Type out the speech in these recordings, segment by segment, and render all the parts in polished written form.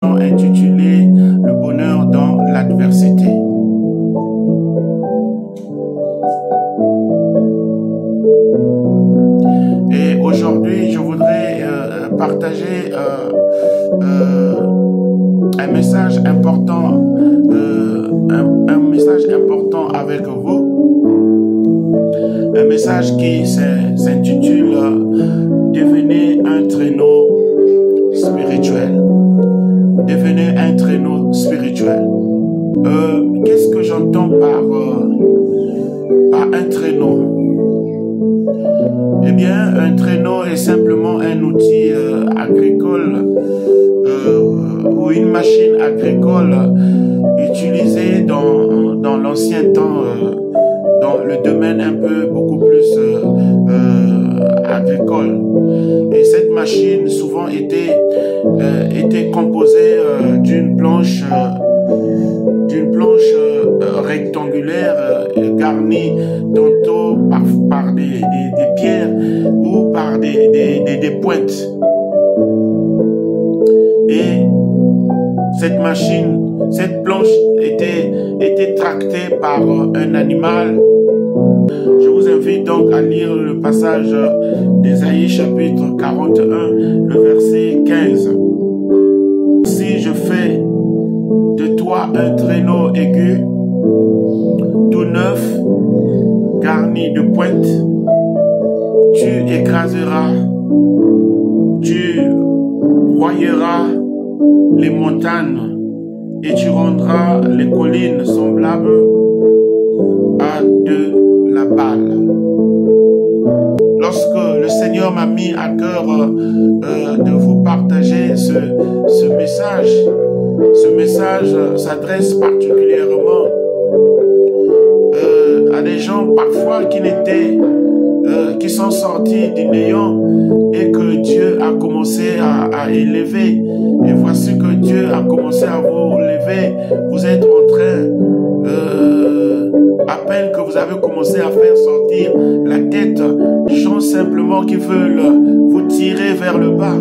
Intitulé Le bonheur dans l'adversité. Et aujourd'hui, je voudrais partager un message important, un message important avec vous. Un message qui s'intitule Devenez un traîneau spirituel. Devenez un traîneau spirituel. Qu'est-ce que j'entends par un traîneau? Eh bien, un traîneau est simplement un outil agricole ou une machine agricole utilisée dans l'ancien temps, dans le domaine un peu beaucoup plus agricole. Et cette machine souvent était composée d'une planche rectangulaire garnie tantôt par des pierres ou par des pointes. Et cette planche était tractée par un animal. Je vous invite donc à lire le passage d'Ésaïe chapitre 41, le verset 15. Si je fais de toi un traîneau aigu, tout neuf, garni de pointes, tu écraseras, tu broyeras les montagnes et tu rendras les collines semblables à de la balle. Lorsque le Seigneur m'a mis à cœur de vous partager ce message s'adresse particulièrement à des gens parfois qui sont sortis du néant et que Dieu a commencé à élever. Et voici que Dieu a commencé à vous lever. Vous êtes en train, à peine que vous avez commencé à faire sortir la tête, gens simplement qui veulent vous tirer vers le bas.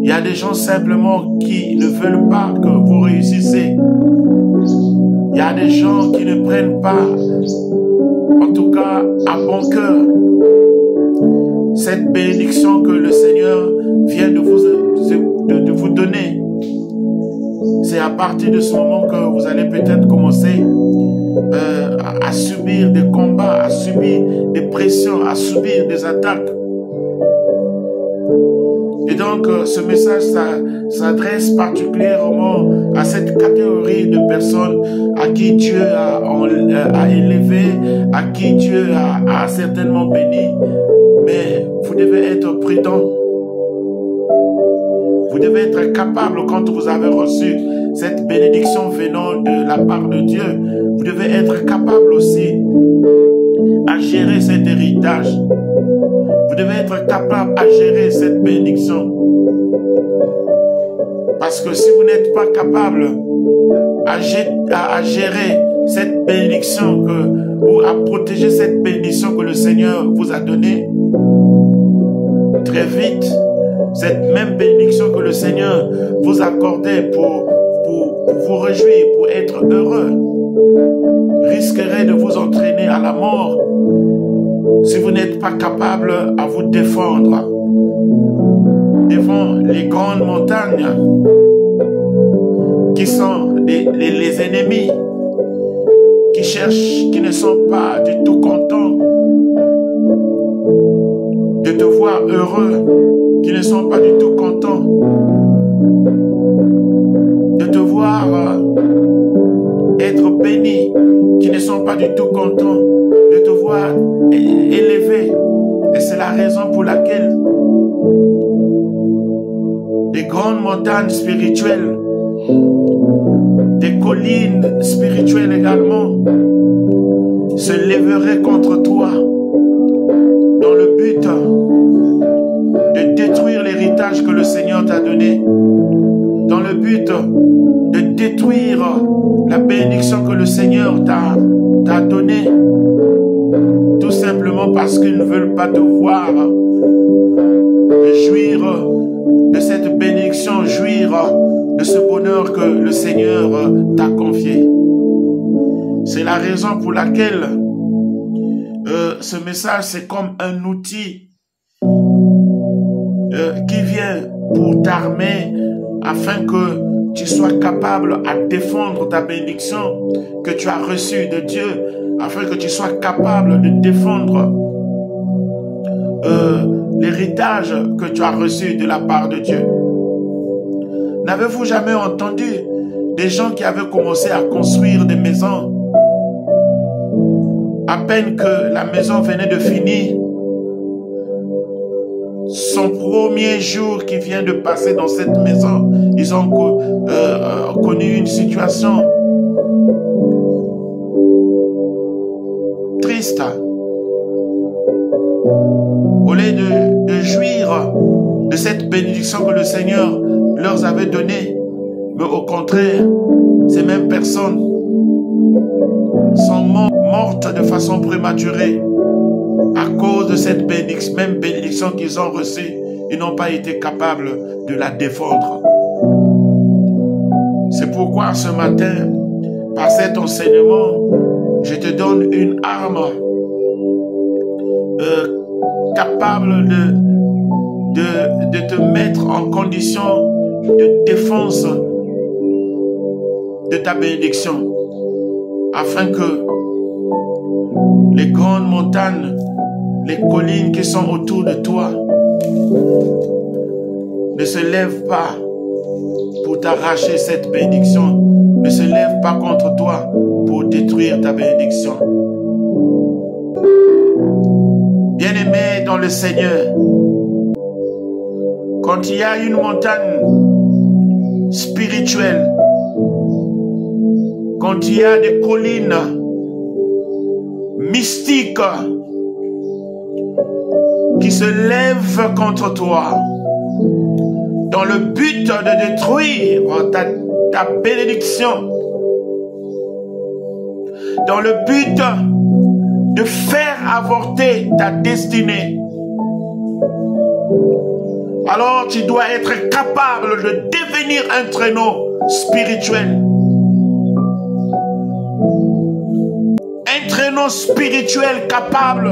Il y a des gens simplement qui ne veulent pas que vous réussissez. Il y a des gens qui ne prennent pas, en tout cas à bon cœur, cette bénédiction que le Seigneur vient de vous donner. C'est à partir de ce moment que vous allez peut-être commencer à subir des combats, à subir des pressions, à subir des attaques. Et donc, ce message s'adresse particulièrement à cette catégorie de personnes à qui Dieu a élevé, à qui Dieu a certainement béni. Mais vous devez être prudent. Vous devez être capable, quand vous avez reçu cette bénédiction venant de la part de Dieu, vous devez être capable aussi à gérer cet héritage. Vous devez être capable à gérer cette bénédiction. Parce que si vous n'êtes pas capable à gérer cette bénédiction ou à protéger cette bénédiction que le Seigneur vous a donnée, très vite, cette même bénédiction que le Seigneur vous accordait pour vous réjouir, pour être heureux, risquerait de vous entraîner à la mort si vous n'êtes pas capable à vous défendre devant les grandes montagnes qui sont les ennemis qui ne sont pas du tout contents de te voir heureux, qui ne sont pas du tout contents de te voir être béni, qui ne sont pas du tout contents de te voir élevé. Et c'est la raison pour laquelle des grandes montagnes spirituelles, des collines spirituelles également, se lèveraient contre toi dans le but de détruire l'héritage que le Seigneur t'a donné, dans le but de détruire la bénédiction que le Seigneur t'a donnée, tout simplement parce qu'ils ne veulent pas te voir jouir de cette bénédiction, jouir de ce bonheur que le Seigneur t'a confié. C'est la raison pour laquelle ce message, c'est comme un outil qui vient pour t'armer afin que tu sois capable à défendre ta bénédiction que tu as reçue de Dieu, afin que tu sois capable de défendre l'héritage que tu as reçu de la part de Dieu. N'avez-vous jamais entendu des gens qui avaient commencé à construire des maisons? À peine que la maison venait de finir, son premier jour qui vient de passer dans cette maison, ils ont connu une situation triste. Au lieu de jouir de cette bénédiction que le Seigneur leur avait donnée, mais au contraire, ces mêmes personnes sont mortes de façon prématurée à cause de cette même bénédiction qu'ils ont reçue. Ils n'ont pas été capables de la défendre. C'est pourquoi ce matin, par cet enseignement, je te donne une arme capable de te mettre en condition de défense de ta bénédiction, afin que les grandes montagnes, les collines qui sont autour de toi ne se lèvent pas pour t'arracher cette bénédiction, ne se lèvent pas contre toi pour détruire ta bénédiction. Bien-aimé dans le Seigneur, quand il y a une montagne spirituelle, quand il y a des collines mystiques qui se lèvent contre toi, dans le but de détruire ta bénédiction, dans le but de faire avorter ta destinée, alors tu dois être capable de devenir un traîneau spirituel. Un traîneau spirituel capable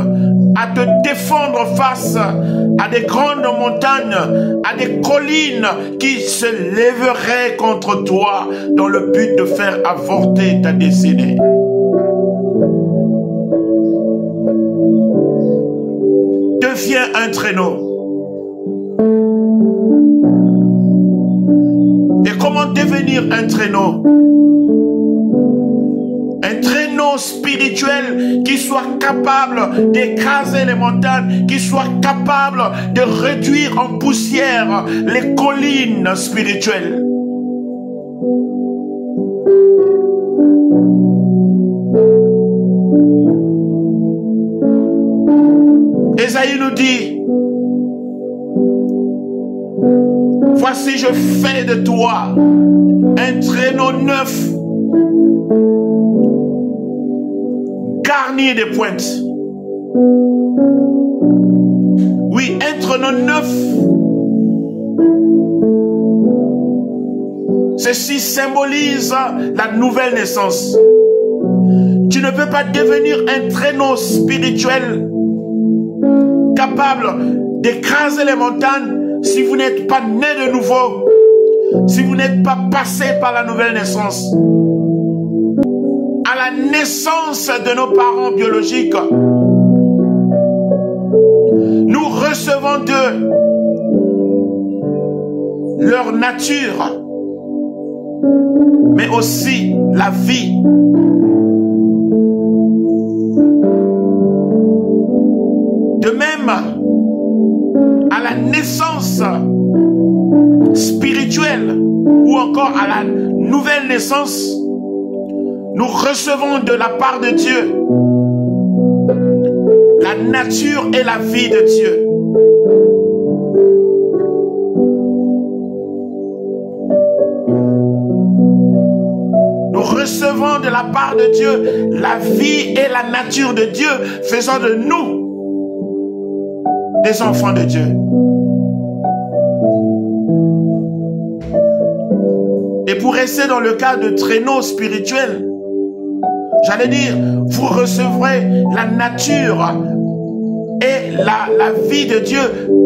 à te défendre face à des grandes montagnes, à des collines qui se lèveraient contre toi dans le but de faire avorter ta destinée. Deviens un traîneau. Et comment devenir un traîneau? Un traîneau spirituel qui soit capable d'écraser les montagnes, qui soit capable de réduire en poussière les collines spirituelles. Ésaïe nous dit: voici, je fais de toi un traîneau neuf, garni de pointes. Oui, un traîneau neuf. Ceci symbolise la nouvelle naissance. Tu ne peux pas devenir un traîneau spirituel capable d'écraser les montagnes si vous n'êtes pas né de nouveau, si vous n'êtes pas passé par la nouvelle naissance. À la naissance de nos parents biologiques, nous recevons d'eux leur nature, mais aussi la vie. De même, à la naissance spirituelle ou encore à la nouvelle naissance, nous recevons de la part de Dieu la nature et la vie de Dieu. Nous recevons de la part de Dieu la vie et la nature de Dieu, faisant de nous des enfants de Dieu. Et pour rester dans le cas de traîneau spirituel, j'allais dire, vous recevrez la nature et la vie de Dieu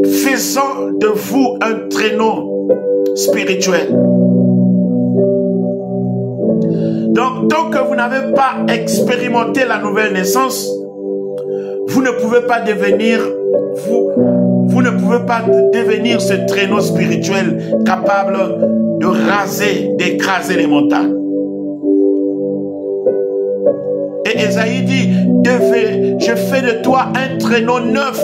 faisant de vous un traîneau spirituel. Donc, tant que vous n'avez pas expérimenté la nouvelle naissance, vous ne pouvez pas devenir, vous ne pouvez pas devenir ce traîneau spirituel capable de raser, d'écraser les montagnes. Et Ésaïe dit, je fais de toi un traîneau neuf.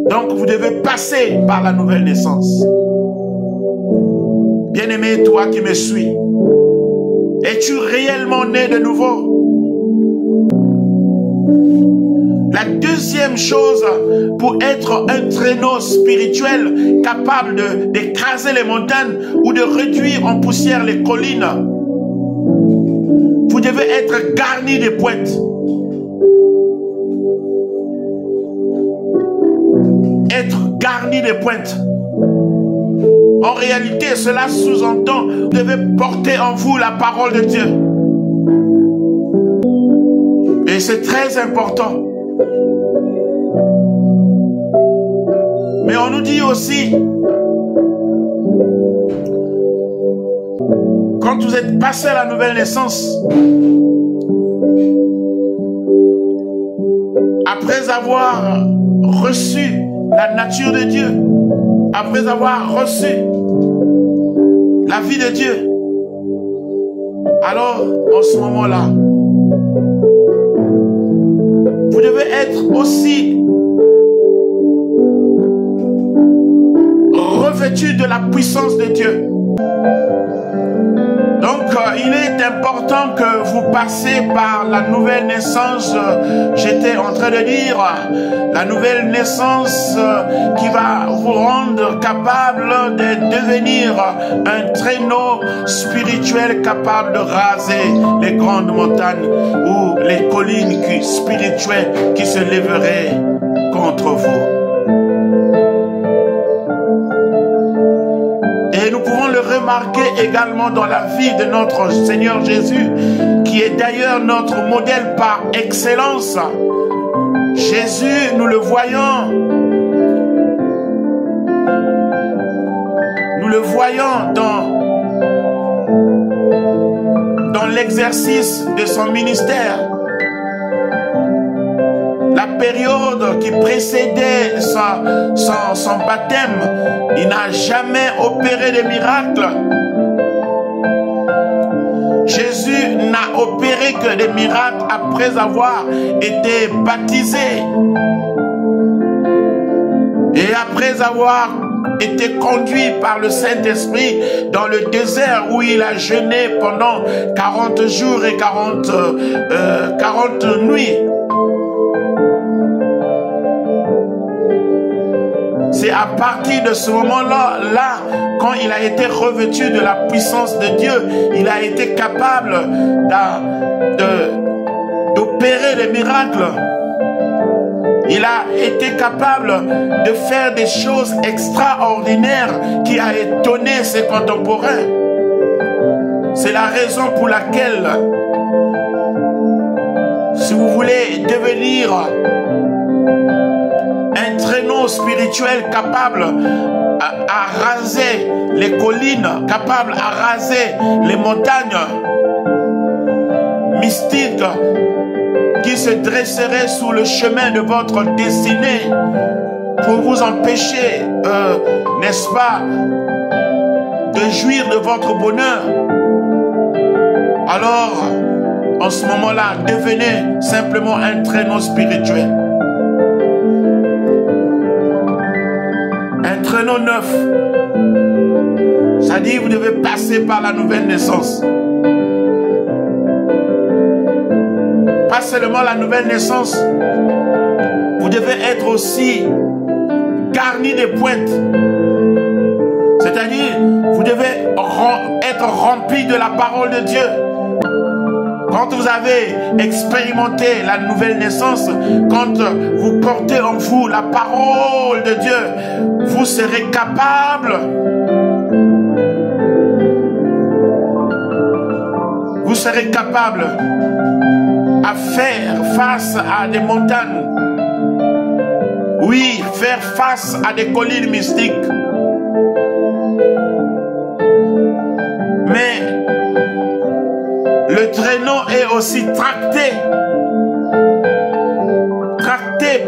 Donc vous devez passer par la nouvelle naissance. Bien-aimé, toi qui me suis, es-tu réellement né de nouveau? La deuxième chose pour être un traîneau spirituel capable d'écraser les montagnes ou de réduire en poussière les collines, vous devez être garni de pointes. Être garni de pointes. En réalité, cela sous-entend, vous devez porter en vous la parole de Dieu. Et c'est très important. Mais on nous dit aussi, quand vous êtes passé à la nouvelle naissance, après avoir reçu la nature de Dieu, après avoir reçu la vie de Dieu, alors en ce moment-là, vous devez être aussi revêtu de la puissance de Dieu. Donc, il est important que vous passiez par la nouvelle naissance. J'étais en train de dire, la nouvelle naissance qui va vous rendre capable de devenir un traîneau spirituel capable de raser les grandes montagnes ou les collines spirituelles qui se lèveraient contre vous. Et nous pouvons le remarquer également dans la vie de notre Seigneur Jésus, qui est d'ailleurs notre modèle par excellence. Jésus, nous le voyons dans l'exercice de son ministère. La période qui précédait son baptême, il n'a jamais opéré de miracle. Jésus n'a opéré que des miracles après avoir été baptisé. Et après avoir été conduit par le Saint-Esprit dans le désert où il a jeûné pendant 40 jours et 40 nuits. C'est à partir de ce moment-là, quand il a été revêtu de la puissance de Dieu, il a été capable d'opérer des miracles. Il a été capable de faire des choses extraordinaires qui a étonné ses contemporains. C'est la raison pour laquelle, si vous voulez devenir un traîneau spirituel capable à raser les collines, capable à raser les montagnes mystiques qui se dresseraient sous le chemin de votre destinée pour vous empêcher, n'est-ce pas, de jouir de votre bonheur. Alors, en ce moment-là, devenez simplement un traîneau spirituel. Un traîneau neuf. Ça dit, vous devez passer par la nouvelle naissance. Pas seulement la nouvelle naissance, vous devez être aussi garni de pointes. C'est-à-dire, vous devez être rempli de la parole de Dieu. Quand vous avez expérimenté la nouvelle naissance, quand vous portez en vous la parole de Dieu, vous serez capable. Vous serez capable à faire face à des montagnes. Oui, faire face à des collines mystiques. Mais le traîneau est aussi tracté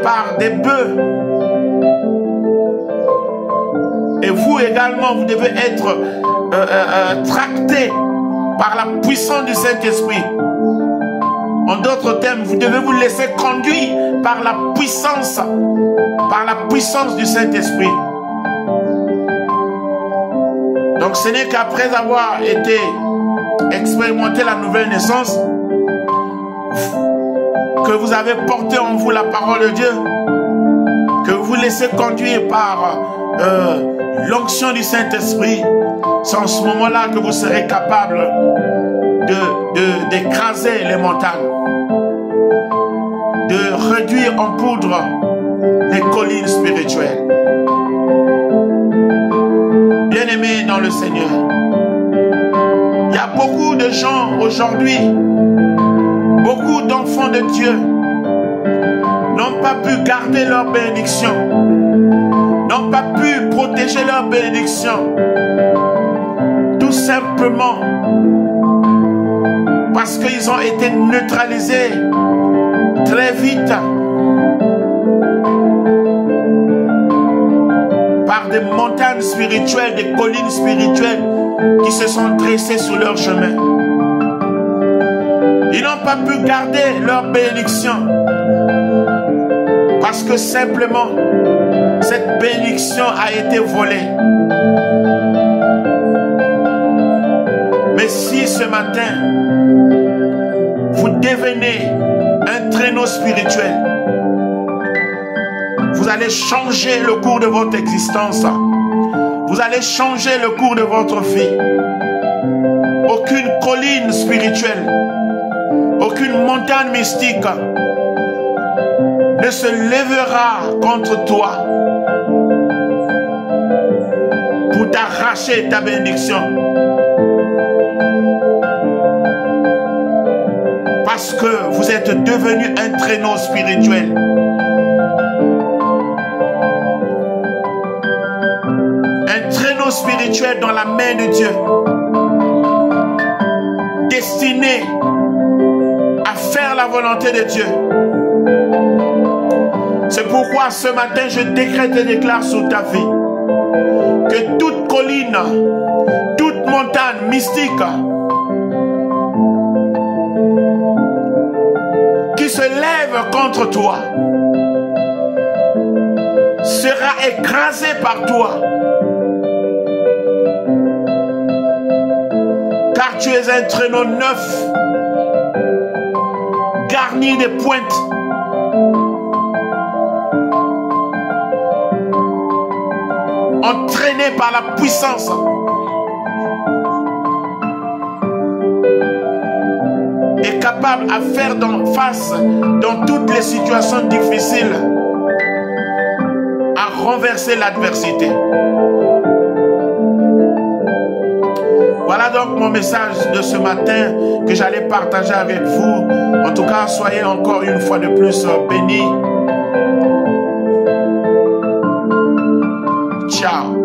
par des bœufs. Et vous également, vous devez être tracté par la puissance du Saint-Esprit. En d'autres termes, vous devez vous laisser conduire par la puissance du Saint-Esprit. Donc ce n'est qu'après avoir été expérimenté la nouvelle naissance que vous avez porté en vous la parole de Dieu, que vous vous laissez conduire par l'onction du Saint-Esprit. C'est en ce moment-là que vous serez capable d'écraser les montagnes, de réduire en poudre les collines spirituelles. Bien-aimés dans le Seigneur, il y a beaucoup de gens aujourd'hui, beaucoup d'enfants de Dieu n'ont pas pu garder leur bénédiction, n'ont pas pu protéger leur bénédiction, tout simplement parce qu'ils ont été neutralisés très vite par des montagnes spirituelles, des collines spirituelles qui se sont dressées sur leur chemin. Ils n'ont pas pu garder leur bénédiction parce que simplement cette bénédiction a été volée. Mais si ce matin vous devenez un traîneau spirituel, vous allez changer le cours de votre existence. Vous allez changer le cours de votre vie. Aucune colline spirituelle, aucune montagne mystique ne se lèvera contre toi pour t'arracher ta bénédiction. Parce que vous êtes devenu un traîneau spirituel. Un traîneau spirituel dans la main de Dieu, destiné à faire la volonté de Dieu. C'est pourquoi ce matin je décrète et déclare sur ta vie que toute colline, toute montagne mystique qui se lève contre toi sera écrasée par toi. Car tu es un traîneau neuf, garni de pointes. Entraîné par la puissance. Et capable à faire face dans toutes les situations difficiles, à renverser l'adversité. Voilà donc mon message de ce matin que j'allais partager avec vous. En tout cas, soyez encore une fois de plus bénis. Ciao.